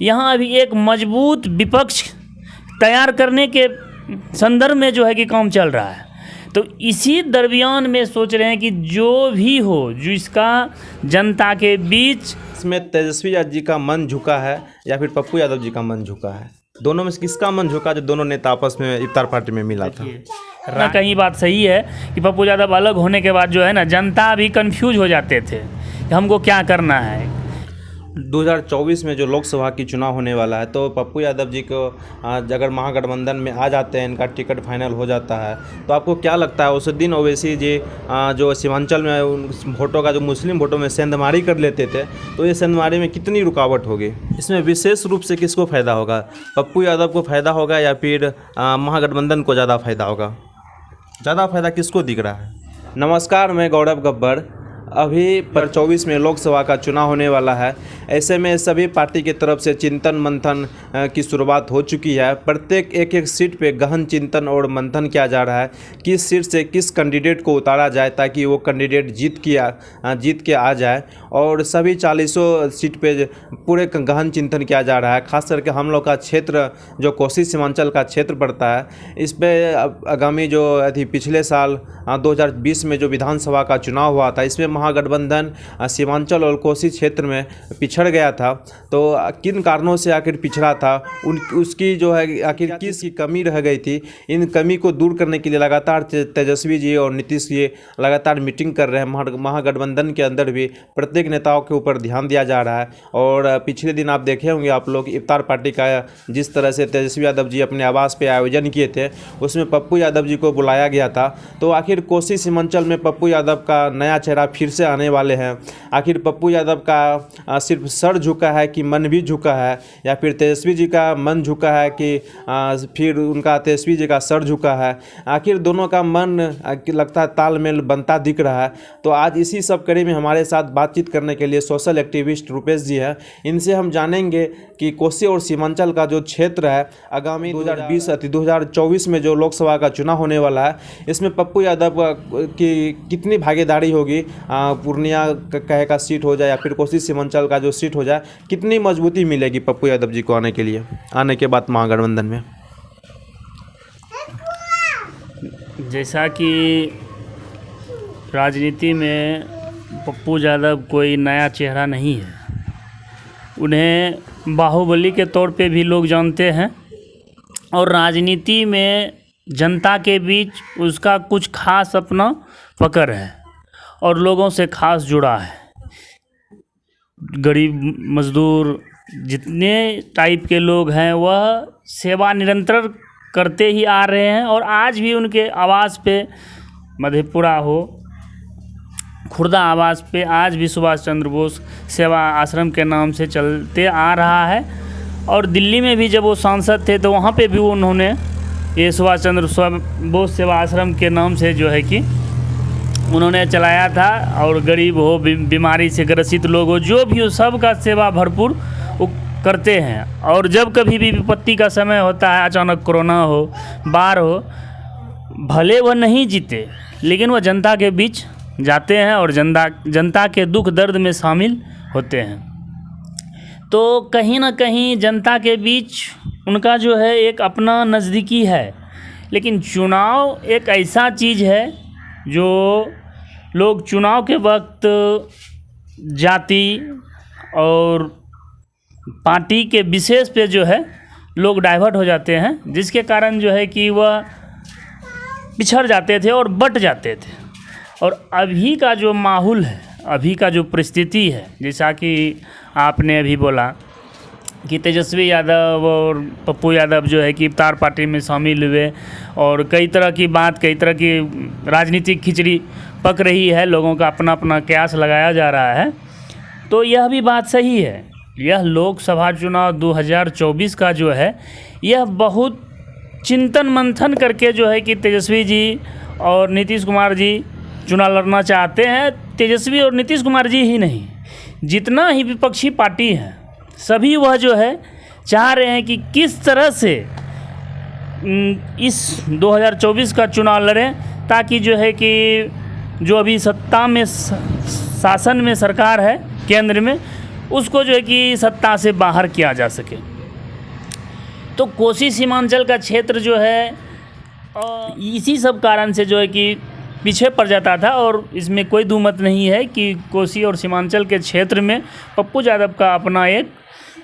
यहाँ अभी एक मजबूत विपक्ष तैयार करने के संदर्भ में जो है कि काम चल रहा है। तो इसी दरमियान में सोच रहे हैं कि जो भी हो, जो इसका जनता के बीच, इसमें तेजस्वी यादव जी का मन झुका है या फिर पप्पू यादव जी का मन झुका है? दोनों में से किसका मन झुका जो दोनों नेता आपस में इफ्तार पार्टी में मिला था? ना कहीं बात सही है कि पप्पू यादव अलग होने के बाद जो है ना, जनता भी कंफ्यूज हो जाते थे कि हमको क्या करना है। 2024 में जो लोकसभा की चुनाव होने वाला है, तो पप्पू यादव जी को अगर महागठबंधन में आ जाते हैं, इनका टिकट फाइनल हो जाता है, तो आपको क्या लगता है उस दिन ओवैसी जी जो सीमांचल में उन वोटों का, जो मुस्लिम वोटों में सेंधमारी कर लेते थे, तो ये सेंधमारी में कितनी रुकावट होगी? इसमें विशेष रूप से किसको फ़ायदा होगा? पप्पू यादव को फ़ायदा होगा या फिर महागठबंधन को ज़्यादा फ़ायदा होगा? ज़्यादा फ़ायदा किसको दिख रहा है? नमस्कार, मैं गौरव गब्बर। अभी 24 में लोकसभा का चुनाव होने वाला है। ऐसे में सभी पार्टी की तरफ से चिंतन मंथन की शुरुआत हो चुकी है। प्रत्येक एक सीट पे गहन चिंतन और मंथन किया जा रहा है, किस सीट से किस कैंडिडेट को उतारा जाए ताकि वो कैंडिडेट जीत के आ जाए। और सभी 40 सीट पे पूरे गहन चिंतन किया जा रहा है। खास करके हम लोग का क्षेत्र जो कोसी सीमांचल का क्षेत्र पड़ता है, इस पर आगामी जो पिछले साल 2020 में जो विधानसभा का चुनाव हुआ था, इसमें महागठबंधन सीमांचल और कोसी क्षेत्र में पिछड़ गया था। तो किन कारणों से आखिर पिछड़ा था, उसकी जो है आखिर किसकी कमी रह गई थी, इन कमी को दूर करने के लिए लगातार तेजस्वी जी और नीतीश जी लगातार मीटिंग कर रहे हैं। महागठबंधन के अंदर भी प्रत्येक नेताओं के ऊपर ध्यान दिया जा रहा है। और पिछले दिन आप देखे होंगे आप लोग, इफ्तार पार्टी का जिस तरह से तेजस्वी यादव जी अपने आवास पे आयोजन किए थे, उसमें पप्पू यादव जी को बुलाया गया था। तो आखिर कोसी सीमांचल में पप्पू यादव का नया चेहरा फिर से आने वाले हैं। आखिर पप्पू यादव का सिर्फ सर झुका है कि मन भी झुका है, या फिर तेजस्वी जी का मन झुका है कि फिर उनका तेजस्वी जी का सर झुका है? आखिर दोनों का मन लगता है तालमेल बनता दिख रहा है। तो आज इसी सब कड़ी में हमारे साथ बातचीत करने के लिए सोशल एक्टिविस्ट रुपेश जी हैं। इनसे हम जानेंगे कि कोसी और सीमांचल का जो क्षेत्र है, आगामी 2024 में जो लोकसभा का चुनाव होने वाला है, इसमें पप्पू यादव की कितनी भागीदारी होगी? पूर्णिया कहे का सीट हो जाए या फिर कोसी सीमांचल का जो सीट हो जाए, कितनी मजबूती मिलेगी पप्पू यादव जी को आने के बाद महागठबंधन में? जैसा कि राजनीति में पप्पू यादव कोई नया चेहरा नहीं है, उन्हें बाहुबली के तौर पे भी लोग जानते हैं, और राजनीति में जनता के बीच उसका कुछ खास अपना पकड़ है और लोगों से खास जुड़ा है। गरीब मजदूर जितने टाइप के लोग हैं, वह सेवा निरंतर करते ही आ रहे हैं। और आज भी उनके आवास पे, मधेपुरा हो, खुर्दा आवास पे, आज भी सुभाष चंद्र बोस सेवा आश्रम के नाम से चलते आ रहा है। और दिल्ली में भी जब वो सांसद थे, तो वहाँ पे भी उन्होंने ये सुभाष चंद्र बोस सेवा आश्रम के नाम से जो है कि उन्होंने चलाया था। और गरीब हो, बीमारी से ग्रसित लोग हो, जो भी हो, सब का सेवा भरपूर वो करते हैं। और जब कभी भी विपत्ति का समय होता है, अचानक कोरोना हो, बाढ़ हो, भले वह नहीं जीते, लेकिन वह जनता के बीच जाते हैं और जनता के दुख दर्द में शामिल होते हैं। तो कहीं ना कहीं जनता के बीच उनका जो है एक अपना नज़दीकी है। लेकिन चुनाव एक ऐसा चीज़ है जो लोग चुनाव के वक्त जाति और पार्टी के विशेष पे जो है लोग डाइवर्ट हो जाते हैं, जिसके कारण जो है कि वह पिछड़ जाते थे और बट जाते थे। और अभी का जो माहौल है, अभी का जो परिस्थिति है, जैसा कि आपने अभी बोला कि तेजस्वी यादव और पप्पू यादव जो है कि इफ्तार पार्टी में शामिल हुए, और कई तरह की राजनीतिक खिचड़ी पक रही है, लोगों का अपना अपना कयास लगाया जा रहा है। तो यह भी बात सही है। यह लोकसभा चुनाव 2024 का जो है, यह बहुत चिंतन मंथन करके जो है कि तेजस्वी जी और नीतीश कुमार जी चुनाव लड़ना चाहते हैं। तेजस्वी और नीतीश कुमार जी ही नहीं, जितना ही विपक्षी पार्टी है, सभी वह जो है चाह रहे हैं कि किस तरह से इस 2024 का चुनाव लड़ें, ताकि जो है कि जो अभी सत्ता में शासन में सरकार है केंद्र में, उसको जो है कि सत्ता से बाहर किया जा सके। तो कोसी सीमांचल का क्षेत्र जो है इसी सब कारण से जो है कि पीछे पड़ जाता था, और इसमें कोई दुमत नहीं है कि कोसी और सीमांचल के क्षेत्र में पप्पू यादव का अपना एक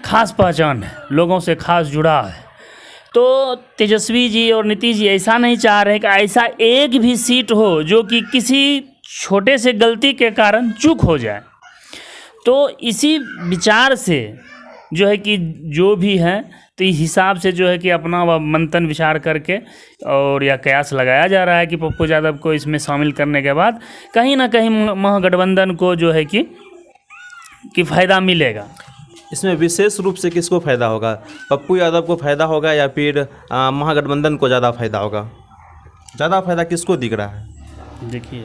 खास पहचान है, लोगों से खास जुड़ाव है। तो तेजस्वी जी और नीतीश जी ऐसा नहीं चाह रहे कि ऐसा एक भी सीट हो जो कि किसी छोटे से गलती के कारण चूक हो जाए। तो इसी विचार से जो है कि जो भी हैं तो इस हिसाब से जो है कि अपना वह मंथन विचार करके और या कयास लगाया जा रहा है कि पप्पू यादव को इसमें शामिल करने के बाद कहीं ना कहीं महागठबंधन को जो है कि फ़ायदा मिलेगा। इसमें विशेष रूप से किसको फ़ायदा होगा? पप्पू यादव को फ़ायदा होगा या फिर महागठबंधन को ज़्यादा फ़ायदा होगा? ज़्यादा फ़ायदा किसको दिख रहा है? देखिए,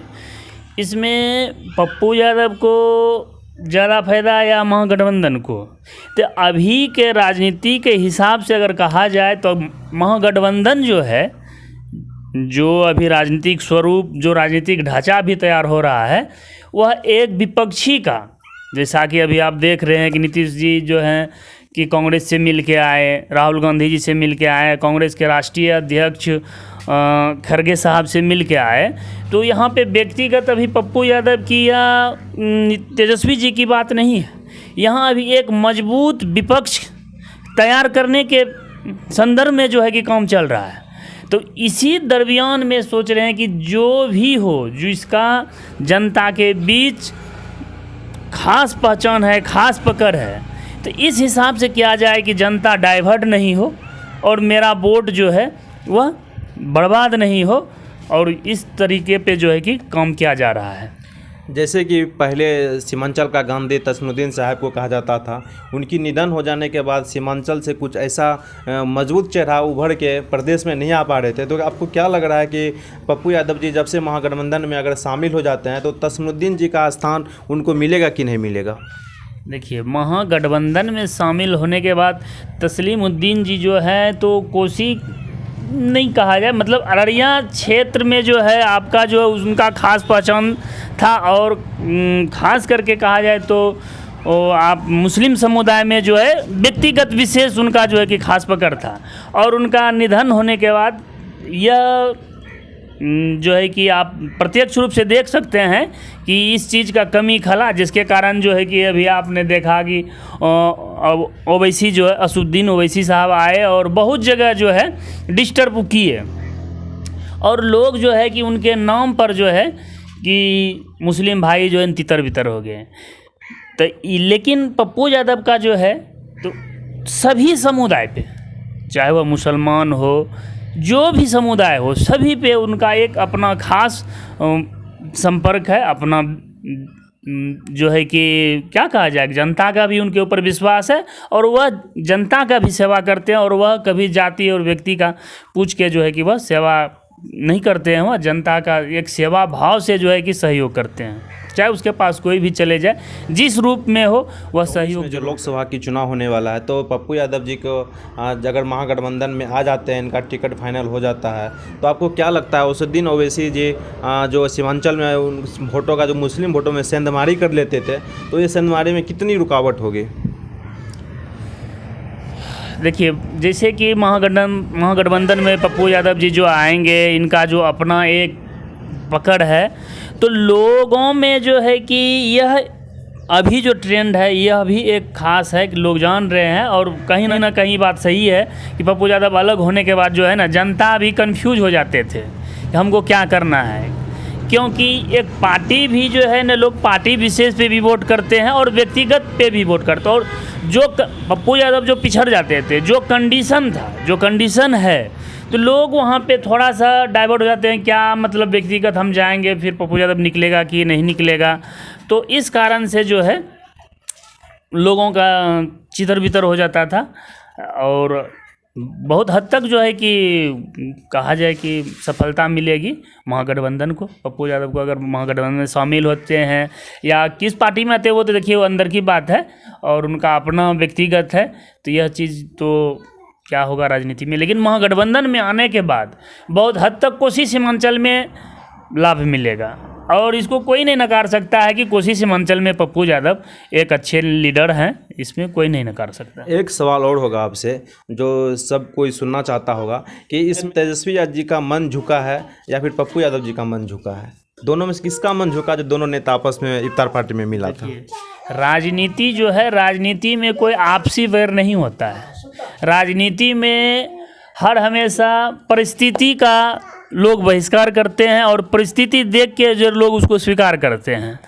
इसमें पप्पू यादव को ज़्यादा फायदा या महागठबंधन को, तो अभी के राजनीति के हिसाब से अगर कहा जाए तो महागठबंधन जो है, जो अभी राजनीतिक स्वरूप, जो राजनीतिक ढांचा भी तैयार हो रहा है, वह एक विपक्षी का, जैसा कि अभी आप देख रहे हैं कि नीतीश जी जो हैं कि कांग्रेस से मिल के आए, राहुल गांधी जी से मिल के आए, कांग्रेस के राष्ट्रीय अध्यक्ष खड़गे साहब से मिल के आए। तो यहाँ पे व्यक्तिगत अभी पप्पू यादव की या तेजस्वी जी की बात नहीं है, यहाँ अभी एक मजबूत विपक्ष तैयार करने के संदर्भ में जो है कि काम चल रहा है। तो इसी दरमियान में सोच रहे हैं कि जो भी हो, जो इसका जनता के बीच खास पहचान है, खास पकड़ है, तो इस हिसाब से किया जाए कि जनता डाइवर्ट नहीं हो और मेरा वोट जो है वह बर्बाद नहीं हो, और इस तरीके पे जो है कि काम किया जा रहा है। जैसे कि पहले सीमांचल का गांधी तस्मुद्दीन साहब को कहा जाता था, उनकी निधन हो जाने के बाद सीमांचल से कुछ ऐसा मजबूत चेहरा उभर के प्रदेश में नहीं आ पा रहे थे। तो आपको क्या लग रहा है कि पप्पू यादव जी जब से महागठबंधन में अगर शामिल हो जाते हैं तो तस्मुद्दीन जी का स्थान उनको मिलेगा कि नहीं मिलेगा? देखिए, महागठबंधन में शामिल होने के बाद तस्लीमुद्दीन जी जो है, तो कोसी नहीं कहा जाए, मतलब अररिया क्षेत्र में जो है आपका जो उनका खास पहचान था, और खास करके कहा जाए तो आप मुस्लिम समुदाय में जो है व्यक्तिगत विशेष उनका जो है कि खास पकड़ था। और उनका निधन होने के बाद यह जो है कि आप प्रत्यक्ष रूप से देख सकते हैं कि इस चीज़ का कमी खला, जिसके कारण जो है कि अभी आपने देखा कि ओवैसी जो है, असुद्दीन ओवैसी साहब आए और बहुत जगह जो है डिस्टर्ब किए, और लोग जो है कि उनके नाम पर जो है कि मुस्लिम भाई जो है तितर बितर हो गए। तो लेकिन पप्पू यादव का जो है तो सभी समुदाय पे, चाहे वह मुसलमान हो, जो भी समुदाय हो, सभी पे उनका एक अपना खास संपर्क है, अपना जो है कि क्या कहा जाए, जनता का भी उनके ऊपर विश्वास है, और वह जनता का भी सेवा करते हैं, और वह कभी जाति और व्यक्ति का पूछ के जो है कि वह सेवा नहीं करते हैं, वह जनता का एक सेवा भाव से जो है कि सहयोग करते हैं, चाहे उसके पास कोई भी चले जाए, जिस रूप में हो वह सहयोग। जो लोकसभा की चुनाव होने वाला है, तो पप्पू यादव जी को अगर महागठबंधन में आ जाते हैं, इनका टिकट फाइनल हो जाता है, तो आपको क्या लगता है असदुद्दीन ओवैसी जी जो सीमांचल में वोटों का जो मुस्लिम वोटों में सेंधमारी कर लेते थे, तो ये सेंधमारी में कितनी रुकावट होगी? देखिए, जैसे कि महागठबंधन में पप्पू यादव जी जो आएंगे, इनका जो अपना एक पकड़ है, तो लोगों में जो है कि यह अभी जो ट्रेंड है यह भी एक ख़ास है कि लोग जान रहे हैं, और कहीं ना कहीं बात सही है कि पप्पू यादव अलग होने के बाद जो है ना, जनता भी कंफ्यूज हो जाते थे कि हमको क्या करना है, क्योंकि एक पार्टी भी जो है ना, लोग पार्टी विशेष पे भी वोट करते हैं और व्यक्तिगत पे भी वोट करते हैं, और जो पप्पू यादव जो पिछड़ जाते थे, जो कंडीशन था, जो कंडीशन है, तो लोग वहाँ पे थोड़ा सा डाइवर्ट हो जाते हैं, क्या मतलब व्यक्तिगत हम जाएंगे फिर पप्पू यादव निकलेगा कि नहीं निकलेगा। तो इस कारण से जो है लोगों का चितर बितर हो जाता था, और बहुत हद तक जो है कि कहा जाए कि सफलता मिलेगी महागठबंधन को। पप्पू यादव को अगर महागठबंधन में शामिल होते हैं या किस पार्टी में आते हैं वो तो देखिए वो अंदर की बात है, और उनका अपना व्यक्तिगत है, तो यह चीज़ तो क्या होगा राजनीति में। लेकिन महागठबंधन में आने के बाद बहुत हद तक कोसी सीमांचल में लाभ मिलेगा। और इसको कोई नहीं नकार सकता है कि कोसी सीमांचल में पप्पू यादव एक अच्छे लीडर हैं, इसमें कोई नहीं नकार सकता। एक सवाल और होगा आपसे, जो सब कोई सुनना चाहता होगा कि इसमें तेजस्वी यादव जी का मन झुका है या फिर पप्पू यादव जी का मन झुका है? दोनों में से किसका मन झुका जो दोनों नेता आपस में इफ्तार पार्टी में मिला था? राजनीति जो है, राजनीति में कोई आपसी वैर नहीं होता है। राजनीति में हर हमेशा परिस्थिति का लोग बहिष्कार करते हैं और परिस्थिति देख के जो लोग उसको स्वीकार करते हैं।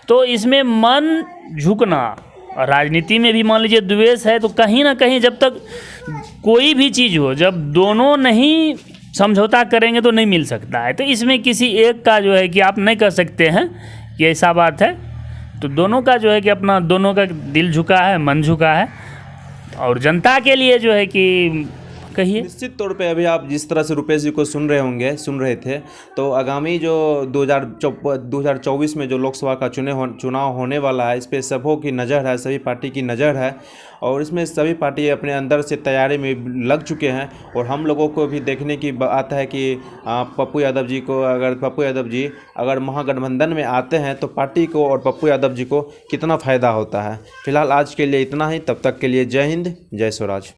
तो इसमें मन झुकना, राजनीति में भी मान लीजिए द्वेष है तो कहीं ना कहीं जब तक कोई भी चीज़ हो, जब दोनों नहीं समझौता करेंगे तो नहीं मिल सकता है। तो इसमें किसी एक का जो है कि आप नहीं कर सकते हैं कि ऐसा बात है। तो दोनों का जो है कि अपना दोनों का दिल झुका है, मन झुका है और जनता के लिए जो है कि कहिए। निश्चित तौर पे अभी आप जिस तरह से रुपेश जी को सुन रहे थे, तो आगामी जो 2024 में जो लोकसभा का चुनाव होने वाला है, इस पे सबों की नज़र है, सभी पार्टी की नज़र है और इसमें सभी पार्टी अपने अंदर से तैयारी में लग चुके हैं। और हम लोगों को भी देखने की बात है कि पप्पू यादव जी अगर महागठबंधन में आते हैं तो पार्टी को और पप्पू यादव जी को कितना फ़ायदा होता है। फिलहाल आज के लिए इतना ही, तब तक के लिए जय हिंद, जय स्वराज।